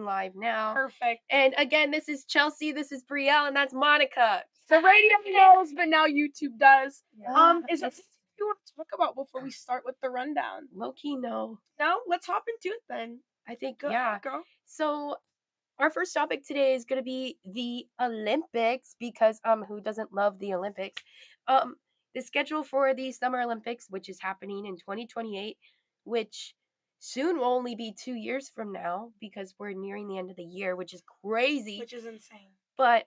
live now. Perfect. And again, this is Chelsea, this is Brielle, and that's Monica. The radio knows, but now YouTube does. Is there Yes. something you want to talk about before we start with the rundown? Low key, no. No? Let's hop into it then. I think, Go yeah. ahead, girl. So our first topic today is going to be the Olympics because who doesn't love the Olympics? Um the schedule for the Summer Olympics, which is happening in 2028, which soon will only be 2 years from now because we're nearing the end of the year, which is crazy. Which is insane. But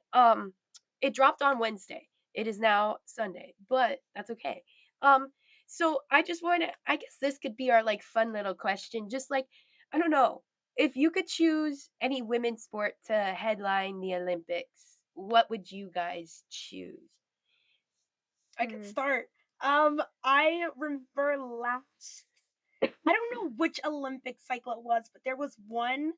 it dropped on Wednesday. It is now Sunday, but that's okay. So I just want to, I guess this could be our like fun little question, just like, I don't know, if you could choose any women's sport to headline the Olympics, what would you guys choose? I could start. I remember last I don't know which Olympic cycle it was, but there was one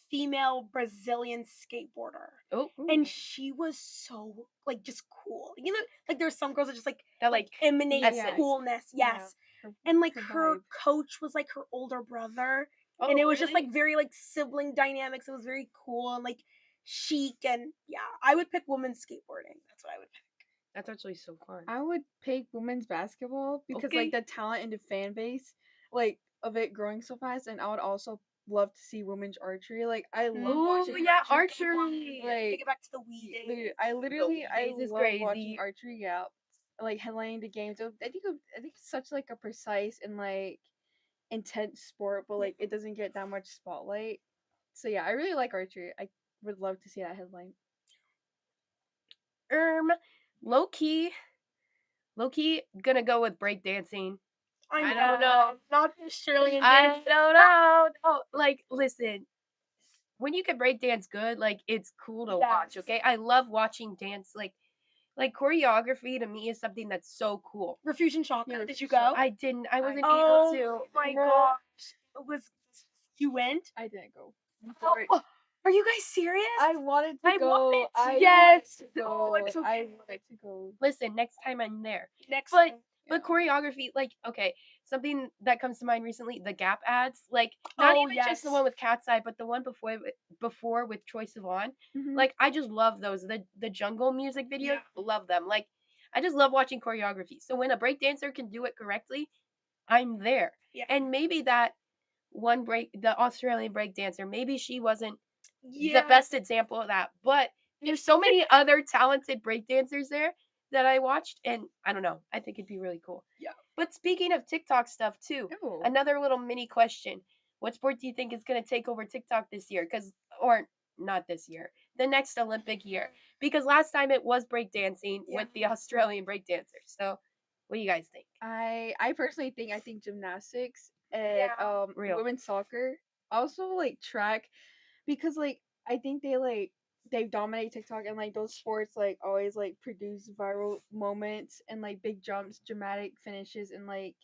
female Brazilian skateboarder. Oh, And she was so like just cool. You know, like there's some girls that just that like emanate essence. coolness. Yes. And like her coach was like her older brother. Oh, And it was just really? like very like sibling dynamics. It was very cool and like chic and yeah, I would pick women's skateboarding. That's what I would pick. That's actually so fun. I would pick women's basketball because Okay. like the talent and the fan base, like of it growing so fast, and I would also love to see women's archery. Like I love Oh watching yeah, archery. archery. Take Like it back to the Wii days. I days is love watching crazy. archery. Yeah, like headlining the games. I think it's such like a precise and like intense sport, but like it doesn't get that much spotlight. So yeah, I really like archery. I would love to see that headline. Low key, gonna go with breakdancing. I don't know. Not the Australian I dance. don't know. No, like, listen, when you can break dance good, like, it's cool to watch. Yes. Okay, I love watching dance. Like choreography to me is something that's so cool. Refusion Shaka. Yeah, Did you go? I didn't. I wasn't able Oh to. my No. gosh. It was you went? I didn't go. Oh, are you guys serious? I wanted to I go. wanted to. Yes. Go. Oh, it's okay. I wanted to go. Listen, next time I'm there. Next But time. but choreography, like, okay, something that comes to mind recently, the Gap ads, like not Oh, even just the yes. one with Cat's Eye, but the one before with Troye Sivan. Mhm. Like I just love those. The jungle music videos, Yeah. love them. Like I just love watching choreography. So when a breakdancer can do it correctly, I'm there. Yeah. And maybe that the Australian breakdancer, maybe she wasn't Yeah. the best example of that, but there's so many other talented breakdancers there that I watched, and I don't know. I think it'd be really cool. Yeah. But speaking of TikTok stuff too, Ooh. another little mini question: what sport do you think is going to take over TikTok this year? Or not this year, the next Olympic year? Because last time it was breakdancing with the Australian breakdancers. So, what do you guys think? I personally think gymnastics and Yeah. Real. women's soccer, also like track, because like I think they dominate TikTok, and like those sports like always like produce viral moments and like big jumps, dramatic finishes, and like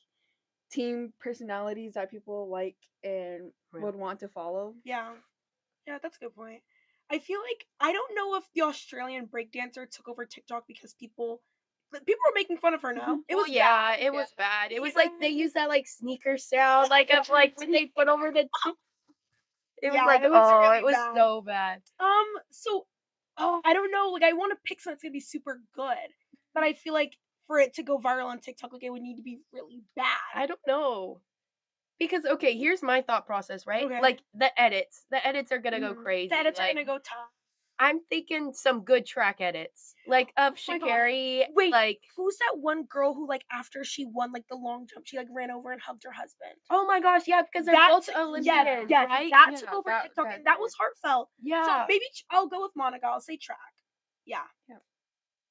team personalities that people like and Real. would want to follow. Yeah. Yeah, that's a good point. I feel like I don't know if the Australian breakdancer took over TikTok because people were making fun of her now. It was yeah, bad. it was bad. It You was know? like they used that like sneaker sound, like of like when they put over the. It was Yeah, like, it was oh, really it was bad. so bad. So I don't know, like I want to pick something that's gonna be super good, but I feel like for it to go viral on TikTok, like it would need to be really bad. I don't know. Because okay, here's my thought process, right? Okay. Like the edits. The edits are gonna go crazy. The edits are like, gonna go tough. I'm thinking some good track edits. Like of my God. Sha'Carri. Wait, like who's that one girl who like after she won like the long jump, she like ran over and hugged her husband? oh my gosh, yeah, because they're both Olympians, yes, right? that Yeah, took over that- TikTok, that and that did. was heartfelt. Yeah. So maybe I'll go with Monica. I'll say track. Yeah.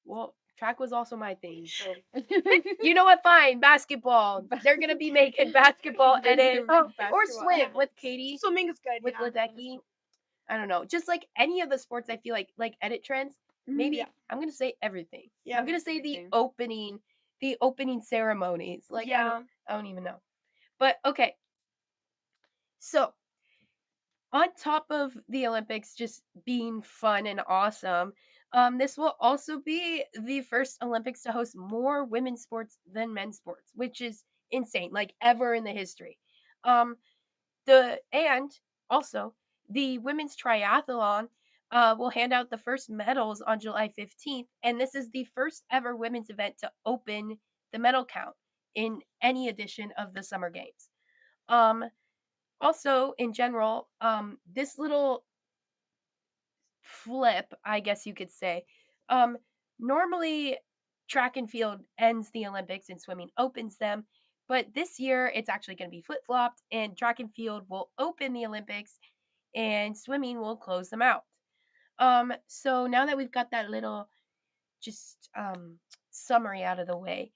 Well, track was also my thing. So. You know what? Fine, basketball. They're gonna be making basketball They're gonna edits make or basketball swim edits. with Katie, Swimming is good. with yeah. Ledecky. I don't know. Just like any of the sports, I feel like edit trends. Maybe Yeah. I'm gonna say everything. Yeah. I'm gonna say the Everything. opening ceremonies. Like Yeah. I don't even know. But okay. So on top of the Olympics just being fun and awesome, this will also be the first Olympics to host more women's sports than men's sports, which is insane, like ever in the history. Um, and also the women's triathlon will hand out the first medals on July 15th, and this is the first ever women's event to open the medal count in any edition of the Summer Games. Um, Also, in general, this little flip, I guess you could say, um, normally track and field ends the Olympics and swimming opens them, but this year it's actually going to be flip flopped, and track and field will open the Olympics and swimming will close them out. So now that we've got that little just summary out of the way,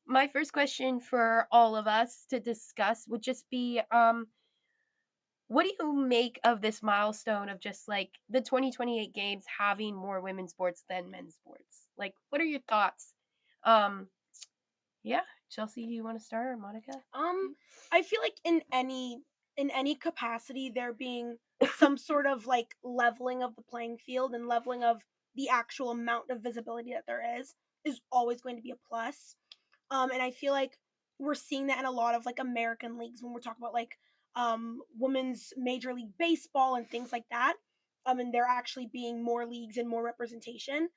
my first question for all of us to discuss would just be what do you make of this milestone of just like the 2028 games having more women's sports than men's sports? Like, what are your thoughts? Um, yeah, Chelsea, do you want to start or Monica? Um, I feel like in any capacity there being some sort of like leveling of the playing field and leveling of the actual amount of visibility that there is always going to be a plus. And I feel like we're seeing that in a lot of like American leagues when we're talking about like women's Major League Baseball and things like that. And there actually being more leagues and more representation.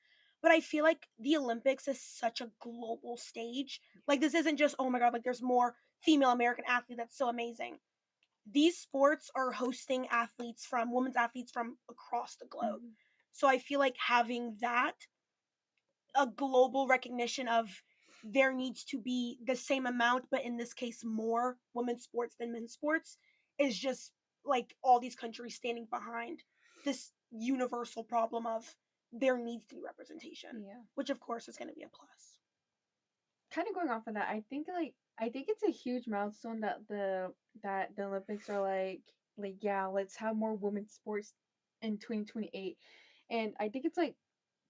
But I feel like the Olympics is such a global stage. Like this isn't just, oh my god, like there's more female American athlete that's so amazing. These sports are hosting athletes from women's athletes from across the globe. Mhm. So I feel like having that a global recognition of there needs to be the same amount, but in this case, more women's sports than men's sports is just like all these countries standing behind this universal problem of there needs to be representation, Yeah. which of course is going to be a plus. Kind of going off of that, I think it's a huge milestone that the Olympics are like yeah, let's have more women's sports in 2028. And I think it's like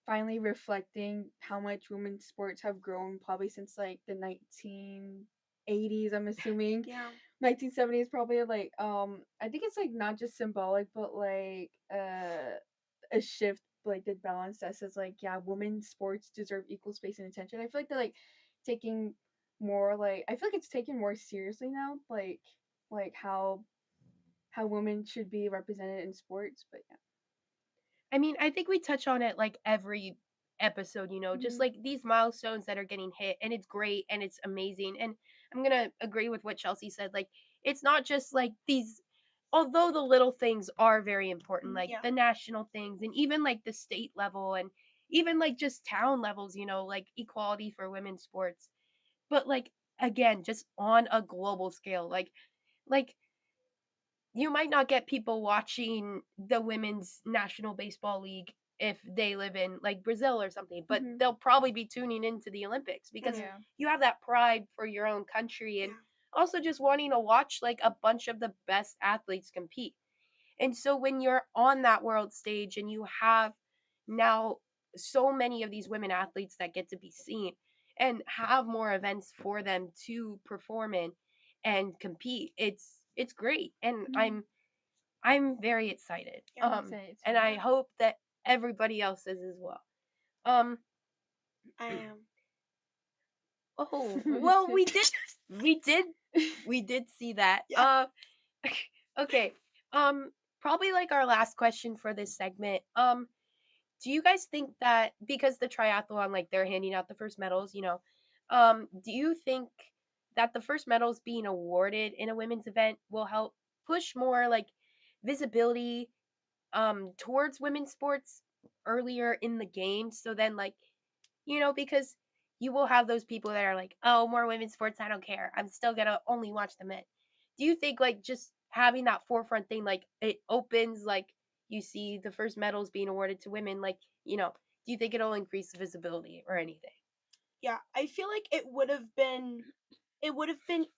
finally reflecting how much women's sports have grown probably since like the 1980s, I'm assuming. Yeah. 1970s probably like I think it's like not just symbolic but like a shift like the balance that says like yeah, women's sports deserve equal space and attention. I feel like they're like taking more like I feel like it's taken more seriously now, like how women should be represented in sports. But yeah. I mean, I think we touch on it like every episode, just Mhm. like these milestones that are getting hit, and it's great and it's amazing. And I'm gonna agree with what Chelsea said. Like, it's not just like these, although the little things are very important, like Yeah. the national things, and even like the state level, and even like just town levels, like equality for women's sports. But like, again, just on a global scale, like you might not get people watching the women's national baseball league if they live in like Brazil or something, but Mhm. they'll probably be tuning into the Olympics because Mhm. Yeah. you have that pride for your own country and Yeah. also just wanting to watch like a bunch of the best athletes compete. And so when you're on that world stage and you have now so many of these women athletes that get to be seen and have more events for them to perform in and compete, it's great. And Mhm. I'm very excited. Yeah. I'm excited And too. I Yeah. hope that everybody else is as well. Um I am. oh, Me well too. we did we did see that. Yeah. Okay. Um Probably like our last question for this segment. Do you guys think that because the triathlon, like they're handing out the first medals, do you think that the first medals being awarded in a women's event will help push more like visibility towards women's sports earlier in the game? So then like, because you will have those people that are like, oh, more women's sports, I don't care. I'm still gonna only watch the men. Do you think like just having that forefront thing, like it opens like you see the first medals being awarded to women, like, do you think it'll increase visibility or anything? Yeah. I feel like it would have been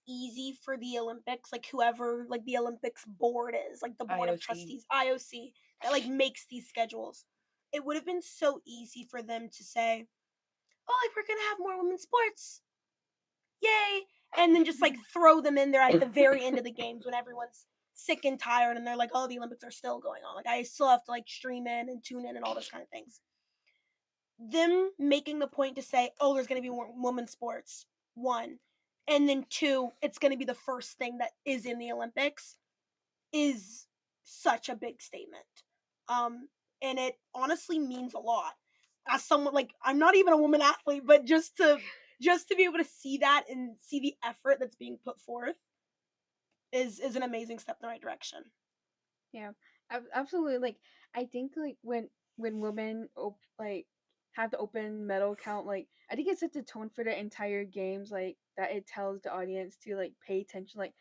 easy for the Olympics, like whoever like the Olympics board is, like the board of IOC. trustees, IOC, that like makes these schedules. It would have been so easy for them to say, "Oh, like we're gonna have more women's sports, yay!" And then just like throw them in there at the very end of the games when everyone's sick and tired, and they're like, "Oh, the Olympics are still going on. Like I still have to like stream in and tune in and all this kind of things." Them making the point to say, "Oh, there's going to be more women's sports." One, and then two, it's going to be the first thing that is in the Olympics is such a big statement. Um, and it honestly means a lot. As someone like I'm not even a woman athlete, but just to be able to see that and see the effort that's being put forth is an amazing step in the right direction. Yeah, absolutely. Like I think like when women like have the open medal count, like I think it sets a tone for the entire games. Like that it tells the audience to like pay attention. Like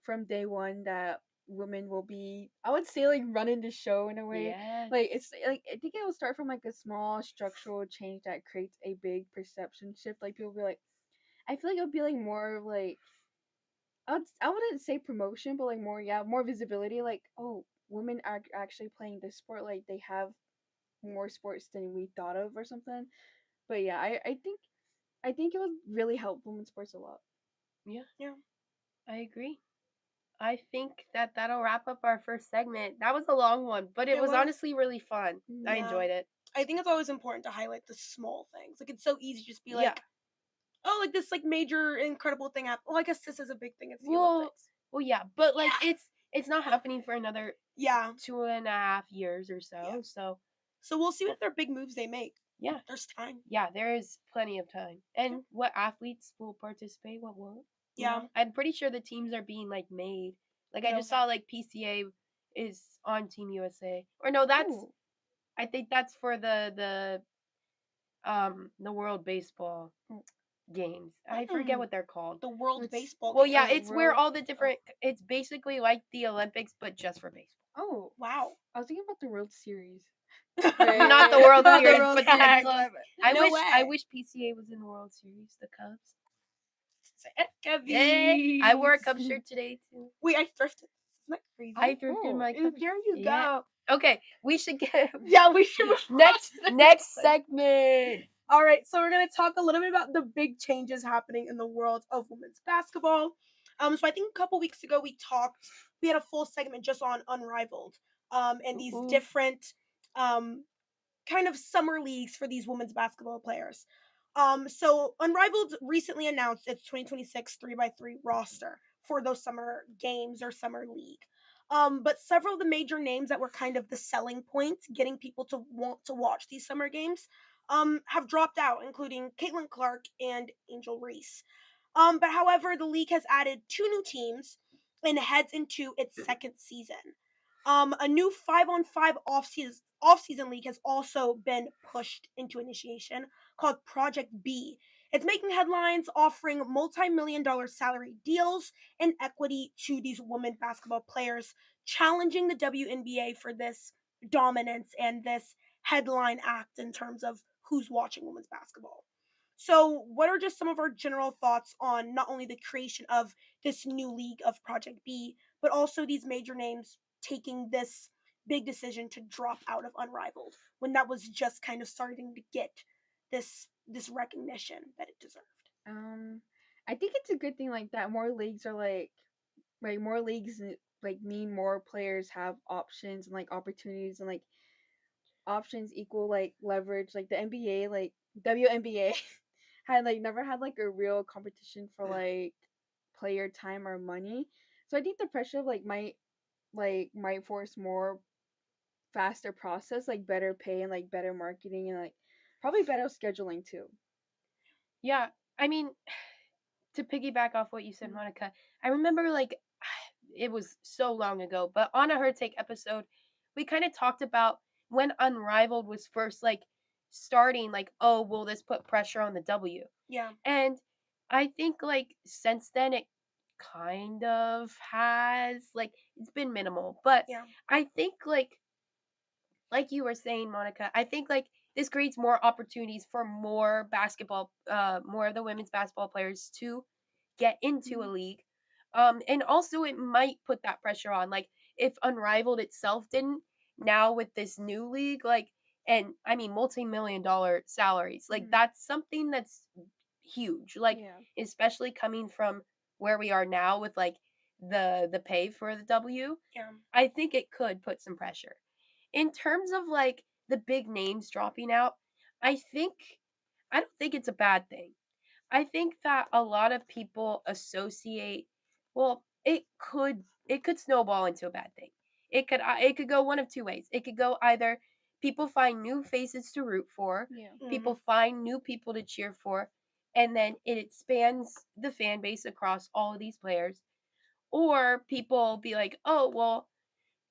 from day one, that women will be, I would say, like running the show in a way. Yes. Like it's like I think it will start from like a small structural change that creates a big perception shift. Like people be like, I feel like it would be like more of like I wouldn't say promotion, but like more, yeah, more visibility. Like, oh, women are actually playing this sport. Like they have more sports than we thought of or something. But yeah, I think it would really help women's sports a lot. Yeah, Yeah, I agree. I think that that'll wrap up our first segment. That was a long one, but it it was was. honestly really fun. I Mm. Yeah, enjoyed it. I think it's always important to highlight the small things. Like it's so easy to just be Yeah. like, oh, like this like major incredible thing happened. Well, I guess this is a big thing. It's the Well, Olympics. well, yeah, but like Yeah, it's not happening for another yeah, 2.5 years or yeah. so. So So we'll see what their big moves they make. yeah, There's time. yeah, there is plenty of time. Yeah, And what athletes will participate, what won't. yeah, I'm pretty sure the teams are being like made. Like I yeah. just saw like PCA is on Team USA. Or no, that's Oh, I think that's for the World Baseball oh, games. I forget Mm, what they're called. the World it's Baseball Well, yeah, Games. it's where world. all the Oh, different it's basically like the Olympics but just for baseball. oh, Wow. I was thinking about the World Series. Not the Wait, World not the Series, World but yeah, Series. close. My bad. No I way. wish PCA was in the World Series, the Cubs. Hey, I wore a Cubbies. Cub shirt today too. Wait, I thrifted. Isn't that I crazy? thrifted Oh, my Cub Here shirt. you Yeah. go. Okay, we should get Yeah, we should move on next to the next next segment. segment. All right, so we're gonna talk a little bit about the big changes happening in the world of women's basketball. So I think a couple weeks ago we had a full segment just on Unrivaled, and these Ooh. different um kind of summer leagues for these women's basketball players. So Unrivaled recently announced its 2026 3x3 roster for those summer games or summer league. But several of the major names that were kind of the selling point, getting people to want to watch these summer games, have dropped out, including Caitlin Clark and Angel Reese. But however, the league has added two new teams and heads into its second season. A new 5-on-5 off-season league has also been pushed into initiation called Project B. It's making headlines, offering multi-million dollar salary deals and equity to these women basketball players, challenging the WNBA for this dominance and this headline act in terms of who's watching women's basketball. So, what are just some of our general thoughts on not only the creation of this new league of Project B, but also these major names taking this big decision to drop out of Unrivaled when that was just kind of starting to get this recognition that it deserved. um, I think it's a good thing like that. More leagues are like more leagues like mean more players have options and like opportunities and like options equal like leverage. Like the NBA, like WNBA had like never had like a real competition for like player time or money. So I think the pressure of might force more faster process, like better pay and like better marketing and like probably better scheduling too. Yeah, I mean, to piggyback off what you said, Mm. Monica, I remember like it was so long ago, but on a HerTake episode, we kind of talked about when Unrivaled was first like starting, like, oh, will this put pressure on the W? Yeah, And I think like since then it kind of has like it's been minimal, but yeah, I think like you were saying, Monica, I think like this creates more opportunities for more basketball, more of the women's basketball players to get into a Mm. league. And also it might put that pressure on. Like if Unrivaled itself didn't, now with this new league, like and I mean multi-million dollar salaries, like Mm. that's something that's huge. Like Yeah. especially coming from where we are now with like the pay for the W, yeah, I think it could put some pressure in terms of like the big names dropping out. I think I don't think it's a bad thing. I think that a lot of people associate well, it could snowball into a bad thing. it could go one of two ways. It could go either people find new faces to root for, Yeah. people Mhm. find new people to cheer for, and then it expands the fan base across all of these players, or people be like, "Oh, well,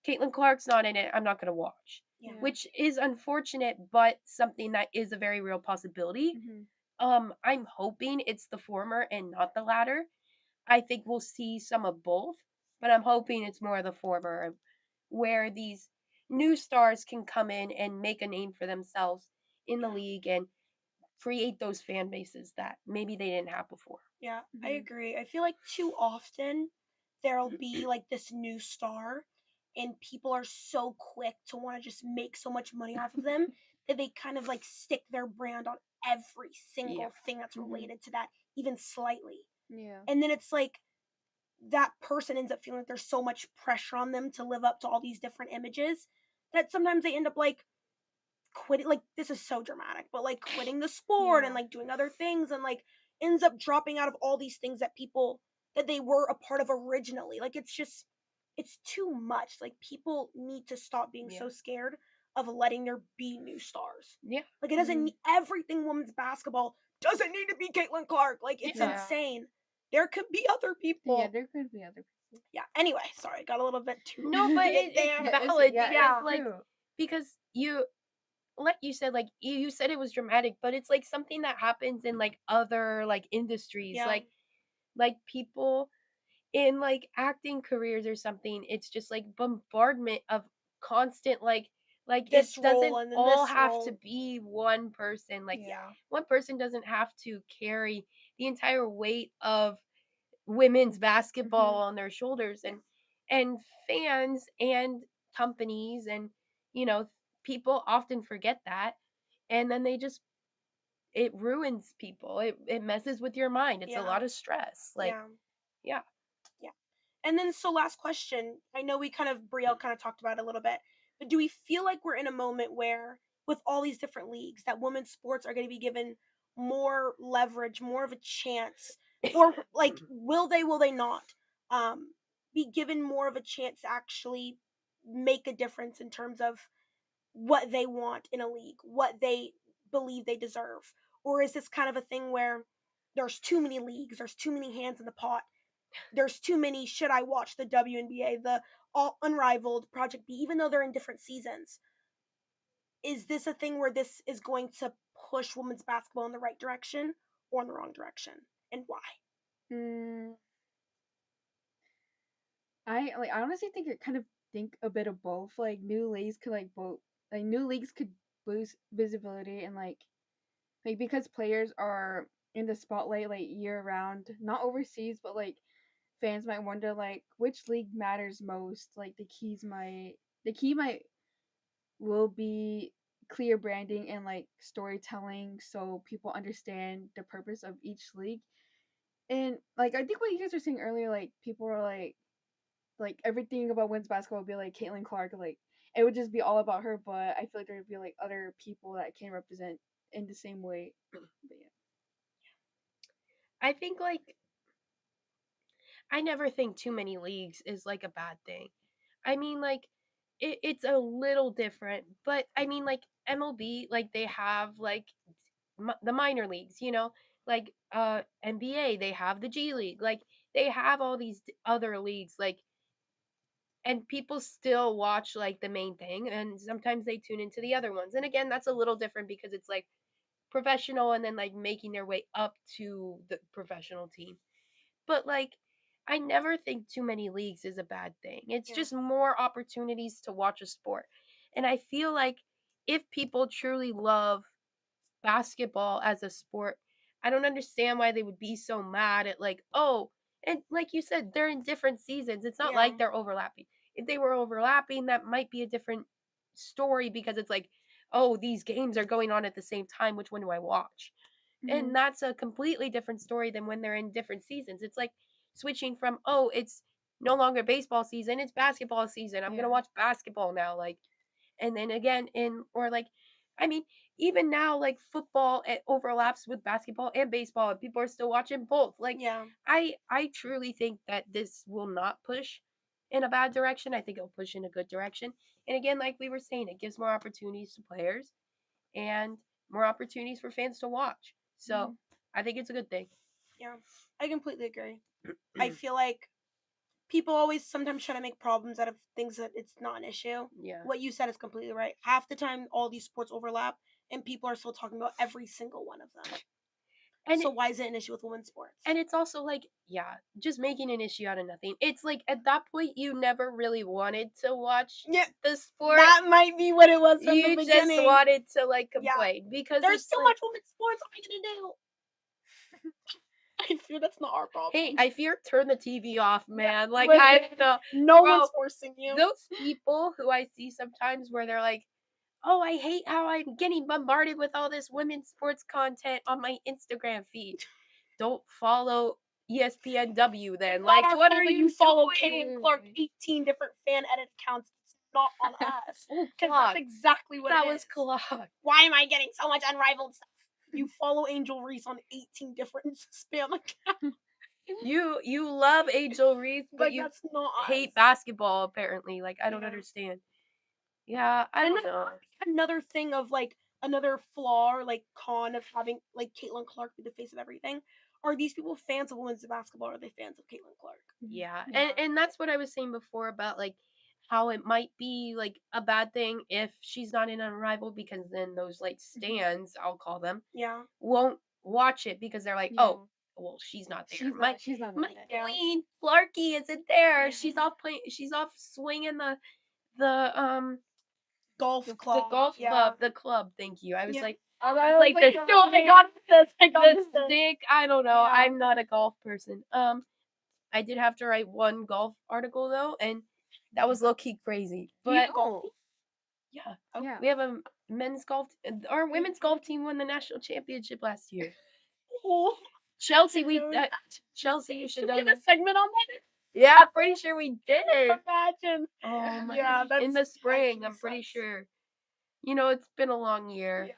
Caitlin Clark's not in it. I'm not going to watch," Yeah. Yeah. which is unfortunate, but something that is a very real possibility. Mhm. I'm hoping it's the former and not the latter. I think we'll see some of both, but I'm hoping it's more of the former, where these new stars can come in and make a name for themselves in the Yeah. league and create those fan bases that maybe they didn't have before. Yeah, I Mhm. agree. I feel like too often there'll be like this new star and people are so quick to want to just make so much money off of them that they kind of like stick their brand on every Yeah. single thing that's Mhm. related to that, even slightly. Yeah. And then it's like that person ends up feeling like there's so much pressure on them to live up to all these different images that sometimes they end up like quitting, like, this is so dramatic, but like quitting the sport and Yeah. like doing other things and like ends up dropping out of all these things that people that they were a part of originally. Like it's just it's too much. Like people need to stop being Yeah. so scared of letting there be new stars. Yeah. Like it doesn't Mhm. need, everything women's basketball doesn't need to be Caitlin Clark. Like it's Yeah. Yeah. insane. There could be other Yeah, people. there could be other people. Yeah. Anyway, sorry, I got a little bit too No, but in it's there. Yeah, valid yeah, because it's Yeah. like true. because you like you said, like you said it was dramatic, but it's like something that happens in like other like industries, Yeah. like people in like acting careers or something. It's just like bombardment of constant like it This role doesn't and then all this have to role. be one person. Like Yeah. Yeah. one person doesn't have to carry the entire weight of women's basketball Mhm. on their shoulders, and fans and companies and you know people often forget that, and then they just it ruins people. It messes with your mind. It's a Yeah. lot of stress. Like, Yeah. yeah. Yeah. And then so last question. I know we kind of Brielle kind of talked about it a little bit, but do we feel like we're in a moment where with all these different leagues that women's sports are going to be given more leverage, more of a chance, or like will they not um be given more of a chance to actually make a difference in terms of what they want in a league, what they believe they deserve? Or is this kind of a thing where there's too many leagues, there's too many hands in the pot, there's too many should I watch the WNBA, the all unrivaled Project B, even though they're in different seasons? Is this a thing where this is going to push women's basketball in the right direction or in the wrong direction? And why? Mm, I honestly think it kind of think a bit of both. Like new leagues could boost visibility and like because players are in the spotlight like year round, not overseas, but like fans might wonder like which league matters most. Like the key might will be clear branding and like storytelling so people understand the purpose of each league. And like I think what you guys were saying earlier, like people are like everything about women's basketball would be like Caitlin Clark, like it would just be all about her. But I feel like there would be like other people that can represent in the same way. But yeah. I think like I never think too many leagues is like a bad thing. I mean, like it's a little different, but I mean, like MLB, like they have like the minor leagues, like NBA, they have the G League, like they have all these other leagues, like, and people still watch like the main thing, and sometimes they tune into the other ones. And again, that's a little different because it's like professional and then like making their way up to the professional team. But like I never think too many leagues is a bad thing. It's Yeah. just more opportunities to watch a sport. And I feel like if people truly love basketball as a sport, I don't understand why they would be so mad at like, oh, and like you said, they're in different seasons. It's not Yeah. like they're overlapping. If they were overlapping, that might be a different story because it's like, oh, these games are going on at the same time. Which one do I watch? And Mhm. that's a completely different story than when they're in different seasons. It's like switching from, oh, it's no longer baseball season, it's basketball season. I'm going to Yeah. watch basketball now. Like, and then again, in, or like, I mean, even now, like football, it overlaps with basketball and baseball, and people are still watching both. Like, Yeah. I truly think that this will not push in a bad direction. I think it'll push in a good direction. And again, like we were saying, it gives more opportunities to players and more opportunities for fans to watch. So I think it's a good thing. Yeah, I completely agree. I feel like people always sometimes try to make problems out of things that it's not an issue. Yeah. What you said is completely right. Half the time, all these sports overlap, and people are still talking about every single one of them. And so why is it an issue with women's sports? And it's also like, yeah, just making an issue out of nothing. It's like at that point you never really wanted to watch the sport. That might be what it was from You the beginning. just wanted to like complain because there's it's so like, much women's sports. What am I gonna do? I fear that's not our problem. Hey, I fear turn the TV off, man. Like Listen, I know no one's forcing you. Those people who I see sometimes where they're like, oh, I hate how I'm getting bombarded with all this women's sports content on my Instagram feed. Don't follow ESPNW then. Like, what are you follow doing? Caitlin Clark 18 different fan edit accounts? It's not on us. Oh, Because that's exactly what that it was is. clock. Why am I getting so much unrivaled stuff? You follow Angel Reese on 18 different spam accounts. You love Angel Reese, but you that's not hate us. basketball apparently. Like I don't understand. Yeah, I don't know. Another thing of like another flaw or like con of having like Caitlin Clark be the face of everything. Are these people fans of women's basketball or are they fans of Caitlin Clark? Yeah. And that's what I was saying before about like how it might be like a bad thing if she's not in Unrivaled because then those like stands, I'll call them, won't watch it because they're like, oh, well, she's not there. She's not my in it. queen Clarky isn't there. She's off playing. She's off swinging the golf club. The golf club. The club. Thank you. I was like, I was like this. Oh, I got this. I got this stick. I don't know. I'm not a golf person. I did have to write one golf article though, and that was low key crazy. But yeah, we have a men's golf. Our women's golf team won the national championship last year. Oh, Chelsea, Chelsea, you should have a segment on that. Yeah, I'm pretty sure we did. Imagine. Oh my Yeah, that's in the spring. I'm pretty sure. You know, it's been a long year. Yeah.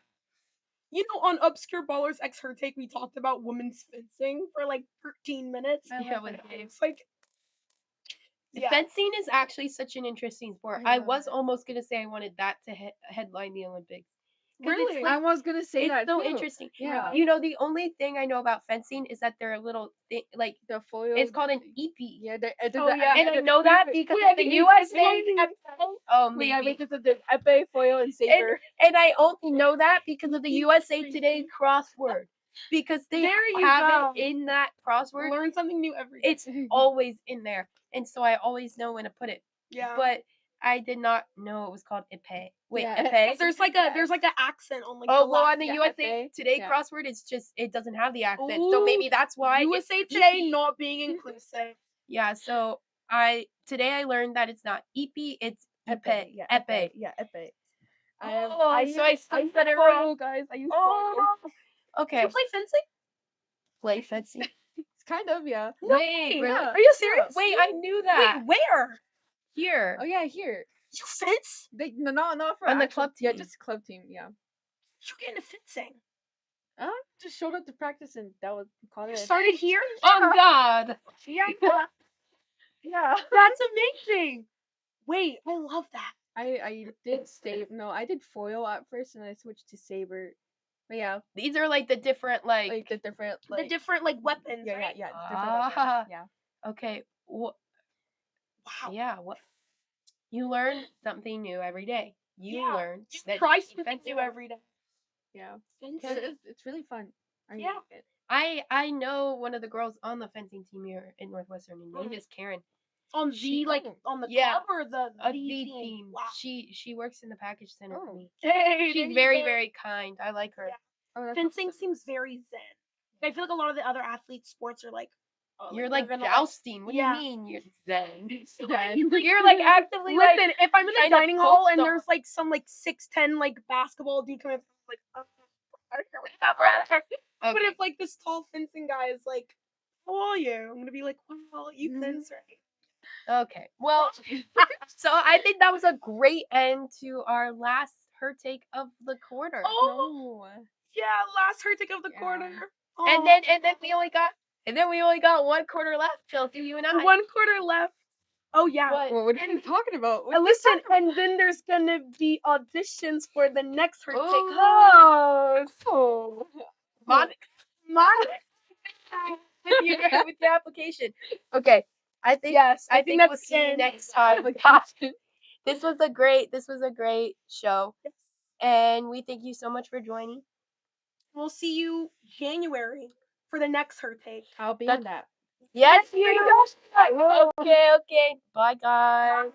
You know, on Obscure Ballers X HerTake, we talked about women's fencing for like 13 minutes. Yeah, with Dave. It's like fencing is actually such an interesting sport. I was almost gonna say I wanted that to headline the Olympics. Really? I was gonna say that so too. interesting. Yeah. You know, the only thing I know about fencing is that they're a little like the foil. It's called an EP. Yeah. And I know that because of the USA. Oh, maybe. Yeah, because of the epee, foil, and saber. And I only know that because of the USA Today crossword. Because they have it in that crossword. Learn something new every day. It's always in there. And so I always know when to put it. Yeah. But I did not know it was called epee. Wait, yeah. epee? There's like an accent on like well on the USA Today crossword it's just it doesn't have the accent. Ooh, so maybe that's why USA Today not being inclusive. Yeah, so today I learned that it's not EP, it's epee. Yeah, epee. Yeah, epee. I said it wrong, guys. I used foil. Okay. Do you play fencing? Play fencing? It's kind of, yeah. No, wait, really? Are you serious? Wait, I knew that. Wait, where? Here. Oh yeah, here. You fence? Not for on the club team. Yeah, just club team. Yeah. You get into fencing? Just showed up to practice and that was called it. Started here? Oh God. Yeah. Yeah. That's amazing. Wait, I love that. I did foil at first and I switched to saber. But yeah, these are like the different the different weapons. Yeah, right? yeah. Different weapons. Yeah. Okay. Wow. Yeah. What? You learn something new every day. You learn that try something new every day. Yeah. It's really fun. I know one of the girls on the fencing team here in Northwestern. Her name is Karen. On the club or the team? Wow. She works in the package center with me. Hey, she's very very kind. I like her. Yeah. Fencing seems very zen. I feel like a lot of the other athlete sports are like. You're like jousting. What do you mean you're zen? You're like actively listen. If I'm in the dining hall and there's like some like 6'10" like basketball dude coming, like but if like this tall fencing guy is like, how are you? I'm gonna be like, well, you fence right. Okay. Well, so I think that was a great end to our last HerTake of the quarter. Oh, yeah, last HerTake of the quarter. Oh. And then we only got one quarter left, Chelsea, you and I. 1 quarter left. Oh yeah. But What are you talking about? What And are you listen, talking and then there's gonna be auditions for the next HerTake oh, host. about? Monica, with your application. Okay, Yes, I I think think we'll that's see you in next time. Application. This was a great show, Yes. and we thank you so much for joining. We'll see you January for the next HerTake. I'll be That's in that. yes, you Okay, okay. Bye, guys.